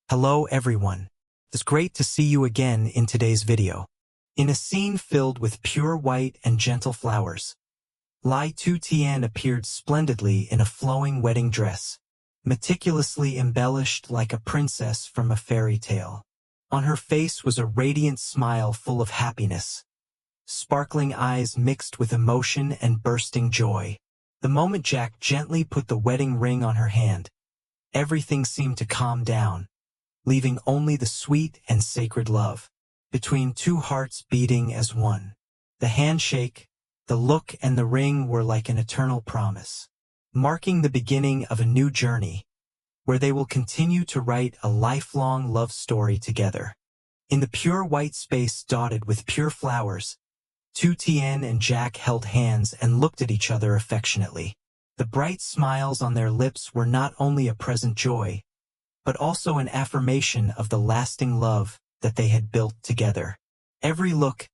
Hello everyone. It's great to see you again in today's video. In a scene filled with pure white and gentle flowers, Lai Tu Tian appeared splendidly in a flowing wedding dress, meticulously embellished like a princess from a fairy tale. On her face was a radiant smile full of happiness, sparkling eyes mixed with emotion and bursting joy. The moment Jack gently put the wedding ring on her hand, everything seemed to calm down, leaving only the sweet and sacred love between two hearts beating as one. The handshake, the look, and the ring were like an eternal promise, marking the beginning of a new journey, where they will continue to write a lifelong love story together. In the pure white space dotted with pure flowers, Tu Tian and Jack held hands and looked at each other affectionately. The bright smiles on their lips were not only a present joy, but also an affirmation of the lasting love that they had built together. Every look,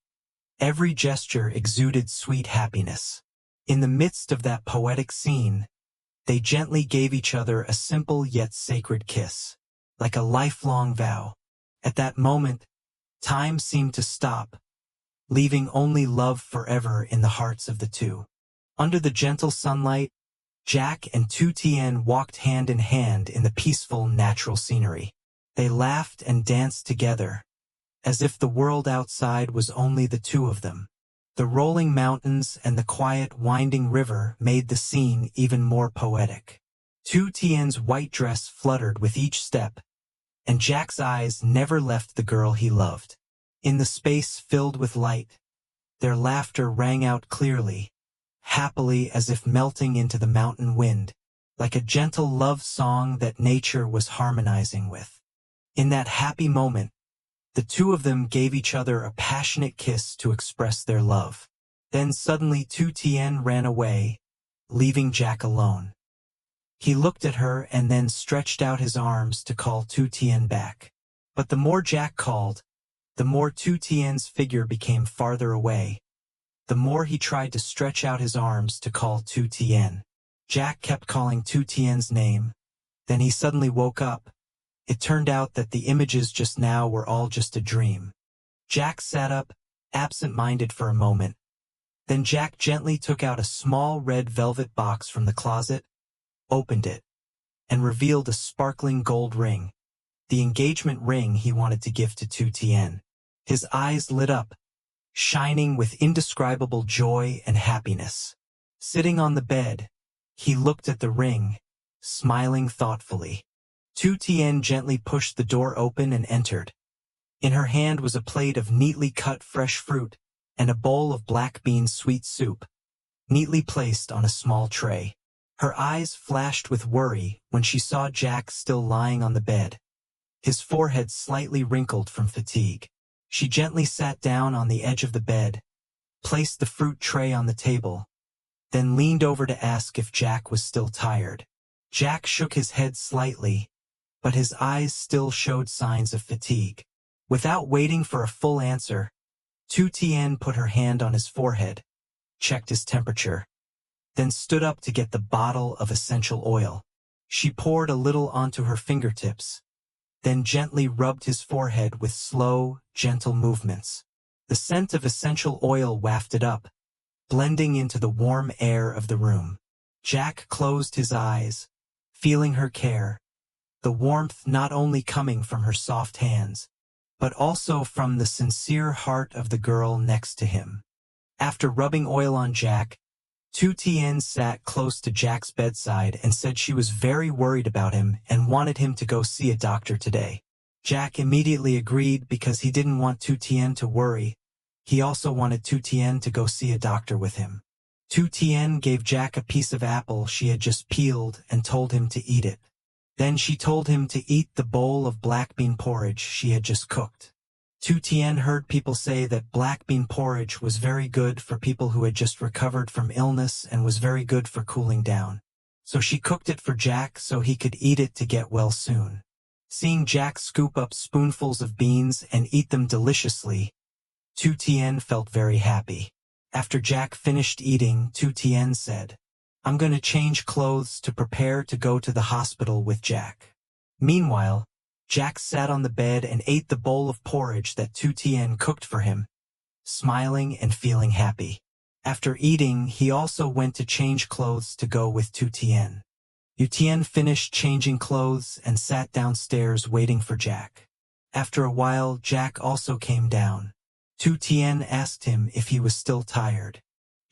every gesture exuded sweet happiness. In the midst of that poetic scene, they gently gave each other a simple yet sacred kiss, like a lifelong vow. At that moment, time seemed to stop, leaving only love forever in the hearts of the two. Under the gentle sunlight, Jack and Tu Tian walked hand in hand in the peaceful natural scenery. They laughed and danced together, as if the world outside was only the two of them. The rolling mountains and the quiet winding river made the scene even more poetic. Tu Tian's white dress fluttered with each step, and Jack's eyes never left the girl he loved. In the space filled with light, their laughter rang out clearly, happily, as if melting into the mountain wind, like a gentle love song that nature was harmonizing with. In that happy moment, the two of them gave each other a passionate kiss to express their love. Then suddenly Tu Tian ran away, leaving Jack alone. He looked at her and then stretched out his arms to call Tu Tian back. But the more Jack called, the more Tu Tian's figure became farther away. The more he tried to stretch out his arms to call Tu Tian. Jack kept calling Tu Tian's name. Then he suddenly woke up. It turned out that the images just now were all just a dream. Jack sat up, absent-minded for a moment. Then Jack gently took out a small red velvet box from the closet, opened it, and revealed a sparkling gold ring, the engagement ring he wanted to give to Tu Tian. His eyes lit up, shining with indescribable joy and happiness. Sitting on the bed, he looked at the ring, smiling thoughtfully. Tu Tian gently pushed the door open and entered. In her hand was a plate of neatly cut fresh fruit and a bowl of black bean sweet soup, neatly placed on a small tray. Her eyes flashed with worry when she saw Jack still lying on the bed, his forehead slightly wrinkled from fatigue. She gently sat down on the edge of the bed, placed the fruit tray on the table, then leaned over to ask if Jack was still tired. Jack shook his head slightly, but his eyes still showed signs of fatigue. Without waiting for a full answer, Tu Tian put her hand on his forehead, checked his temperature, then stood up to get the bottle of essential oil. She poured a little onto her fingertips, then gently rubbed his forehead with slow, gentle movements. The scent of essential oil wafted up, blending into the warm air of the room. Jack closed his eyes, feeling her care, the warmth not only coming from her soft hands, but also from the sincere heart of the girl next to him. After rubbing oil on Jack, Tu Tian sat close to Jack's bedside and said she was very worried about him and wanted him to go see a doctor today. Jack immediately agreed because he didn't want Tu Tian to worry. He also wanted Tu Tian to go see a doctor with him. Tu Tian gave Jack a piece of apple she had just peeled and told him to eat it. Then she told him to eat the bowl of black bean porridge she had just cooked. Tu Tian heard people say that black bean porridge was very good for people who had just recovered from illness and was very good for cooling down. So she cooked it for Jack so he could eat it to get well soon. Seeing Jack scoop up spoonfuls of beans and eat them deliciously, Tu Tian felt very happy. After Jack finished eating, Tu Tian said, "I'm going to change clothes to prepare to go to the hospital with Jack." Meanwhile, Jack sat on the bed and ate the bowl of porridge that Tu Tien cooked for him, smiling and feeling happy. After eating, he also went to change clothes to go with Tu Tien. Tu Tien finished changing clothes and sat downstairs waiting for Jack. After a while, Jack also came down. Tu Tien asked him if he was still tired.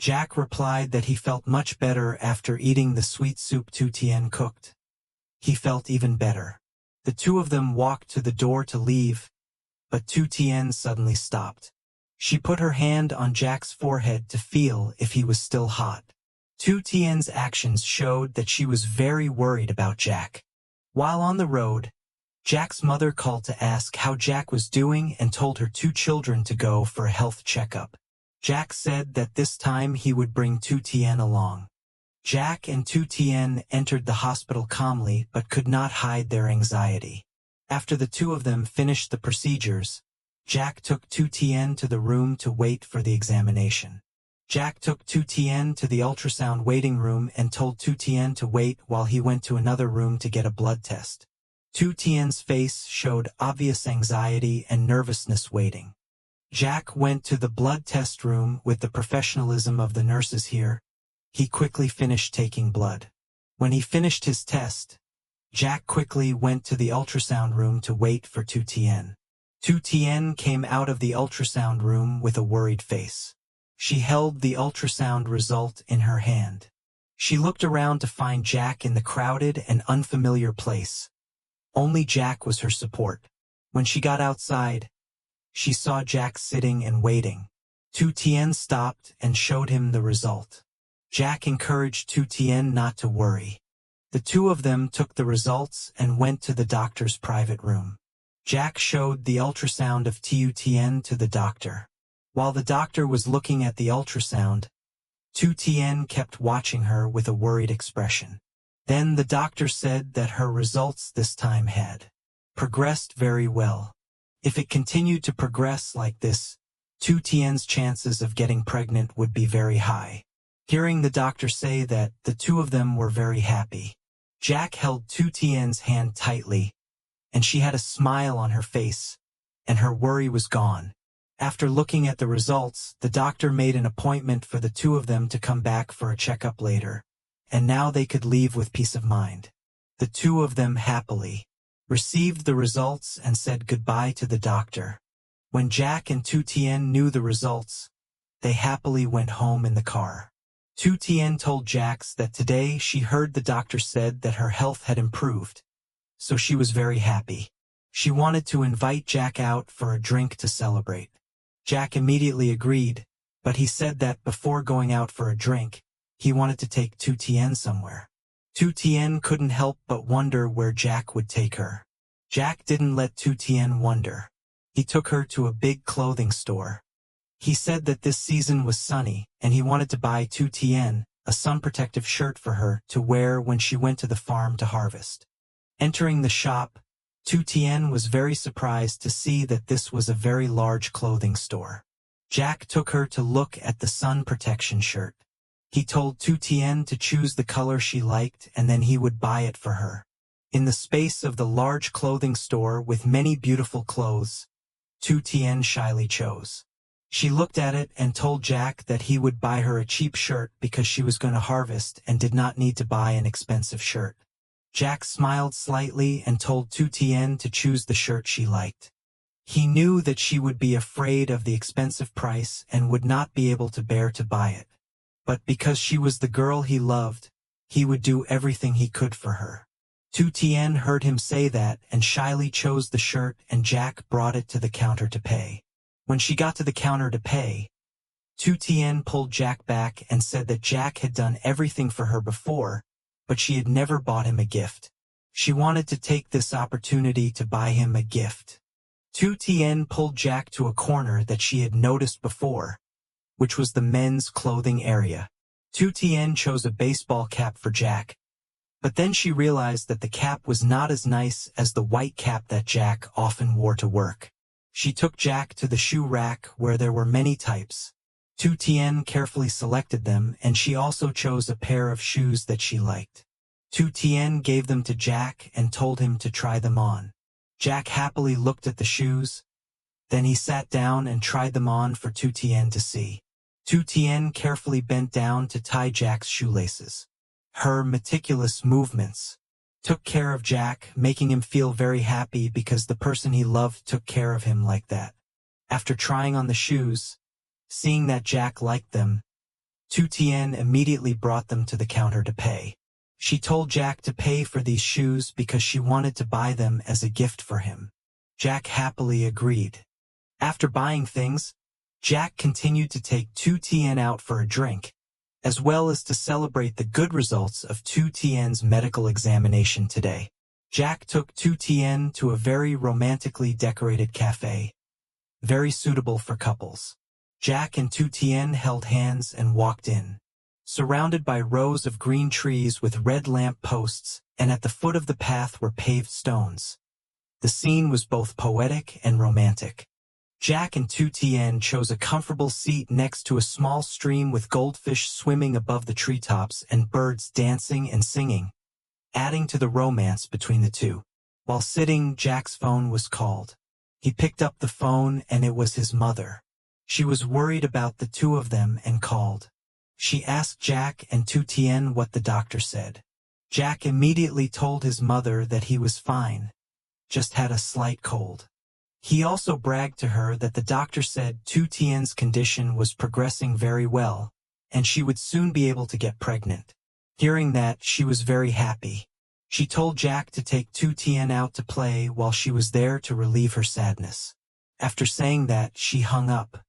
Jack replied that he felt much better after eating the sweet soup Tu Tien cooked. He felt even better. The two of them walked to the door to leave, but Tu Tien suddenly stopped. She put her hand on Jack's forehead to feel if he was still hot. Tu Tien's actions showed that she was very worried about Jack. While on the road, Jack's mother called to ask how Jack was doing and told her two children to go for a health checkup. Jack said that this time he would bring Tu Tien along. Jack and Tu Tien entered the hospital calmly but could not hide their anxiety. After the two of them finished the procedures, Jack took Tu Tien to the room to wait for the examination. Jack took Tu Tien to the ultrasound waiting room and told Tu Tien to wait while he went to another room to get a blood test. Tu Tien's face showed obvious anxiety and nervousness waiting. Jack went to the blood test room with the professionalism of the nurses here. He quickly finished taking blood. When he finished his test, Jack quickly went to the ultrasound room to wait for Tu Tien. Tu Tien came out of the ultrasound room with a worried face. She held the ultrasound result in her hand. She looked around to find Jack in the crowded and unfamiliar place. Only Jack was her support. When she got outside, she saw Jack sitting and waiting. Tu Tien stopped and showed him the result. Jack encouraged Tu Tien not to worry. The two of them took the results and went to the doctor's private room. Jack showed the ultrasound of Tu Tien to the doctor. While the doctor was looking at the ultrasound, Tu Tien kept watching her with a worried expression. Then the doctor said that her results this time had progressed very well. If it continued to progress like this, Tu Tien's chances of getting pregnant would be very high. Hearing the doctor say that, the two of them were very happy. Jack held Tu Tien's hand tightly, and she had a smile on her face, and her worry was gone. After looking at the results, the doctor made an appointment for the two of them to come back for a checkup later, and now they could leave with peace of mind. The two of them happily received the results and said goodbye to the doctor. When Jack and Tu Tien knew the results, they happily went home in the car. Tu Tien told Jax that today she heard the doctor said that her health had improved, so she was very happy. She wanted to invite Jack out for a drink to celebrate. Jack immediately agreed, but he said that before going out for a drink, he wanted to take Tu Tien somewhere. Tu Tien couldn't help but wonder where Jack would take her. Jack didn't let Tu Tien wonder. He took her to a big clothing store. He said that this season was sunny, and he wanted to buy Tu Tien a sun-protective shirt for her to wear when she went to the farm to harvest. Entering the shop, Tu Tien was very surprised to see that this was a very large clothing store. Jack took her to look at the sun protection shirt. He told Tu Tien to choose the color she liked and then he would buy it for her. In the space of the large clothing store with many beautiful clothes, Tu Tien shyly chose. She looked at it and told Jack that he would buy her a cheap shirt because she was going to harvest and did not need to buy an expensive shirt. Jack smiled slightly and told Tu Tien to choose the shirt she liked. He knew that she would be afraid of the expensive price and would not be able to bear to buy it. But because she was the girl he loved, he would do everything he could for her. Tu Tien heard him say that and shyly chose the shirt, and Jack brought it to the counter to pay. When she got to the counter to pay, Tu Tien pulled Jack back and said that Jack had done everything for her before, but she had never bought him a gift. She wanted to take this opportunity to buy him a gift. Tu Tien pulled Jack to a corner that she had noticed before, which was the men's clothing area. Tu Tien chose a baseball cap for Jack, but then she realized that the cap was not as nice as the white cap that Jack often wore to work. She took Jack to the shoe rack where there were many types. Tu Tien carefully selected them, and she also chose a pair of shoes that she liked. Tu Tien gave them to Jack and told him to try them on. Jack happily looked at the shoes. Then he sat down and tried them on for Tu Tien to see. Tu Tien carefully bent down to tie Jack's shoelaces. Her meticulous movements took care of Jack, making him feel very happy because the person he loved took care of him like that. After trying on the shoes, seeing that Jack liked them, Tu Tien immediately brought them to the counter to pay. She told Jack to pay for these shoes because she wanted to buy them as a gift for him. Jack happily agreed. After buying things, Jack continued to take Tu Tien out for a drink, as well as to celebrate the good results of Tu Tien's medical examination today. Jack took Tu Tien to a very romantically decorated cafe, very suitable for couples. Jack and Tu Tien held hands and walked in. Surrounded by rows of green trees with red lamp posts, and at the foot of the path were paved stones. The scene was both poetic and romantic. Jack and Tu Tien chose a comfortable seat next to a small stream with goldfish swimming above the treetops and birds dancing and singing, adding to the romance between the two. While sitting, Jack's phone was called. He picked up the phone and it was his mother. She was worried about the two of them and called. She asked Jack and Tu Tien what the doctor said. Jack immediately told his mother that he was fine, just had a slight cold. He also bragged to her that the doctor said Tu Tien's condition was progressing very well, and she would soon be able to get pregnant. Hearing that, she was very happy. She told Jack to take Tu Tien out to play while she was there to relieve her sadness. After saying that, she hung up.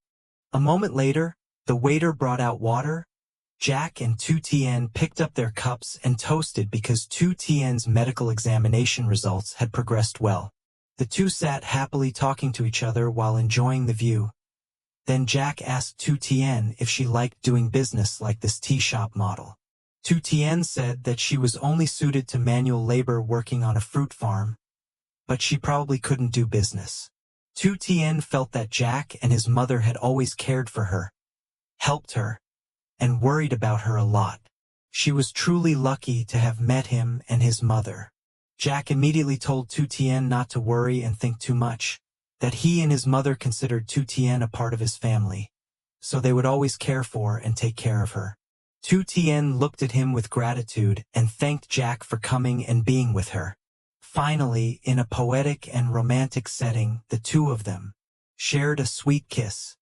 A moment later, the waiter brought out water. Jack and Tu Tien picked up their cups and toasted because Tu Tien's medical examination results had progressed well. The two sat happily talking to each other while enjoying the view. Then Jack asked Tu Tien if she liked doing business like this tea shop model. Tu Tien said that she was only suited to manual labor working on a fruit farm, but she probably couldn't do business. Tu Tien felt that Jack and his mother had always cared for her, helped her, and worried about her a lot. She was truly lucky to have met him and his mother. Jack immediately told Tu Tien not to worry and think too much, that he and his mother considered Tu Tien a part of his family, so they would always care for and take care of her. Tu Tien looked at him with gratitude and thanked Jack for coming and being with her. Finally, in a poetic and romantic setting, the two of them shared a sweet kiss.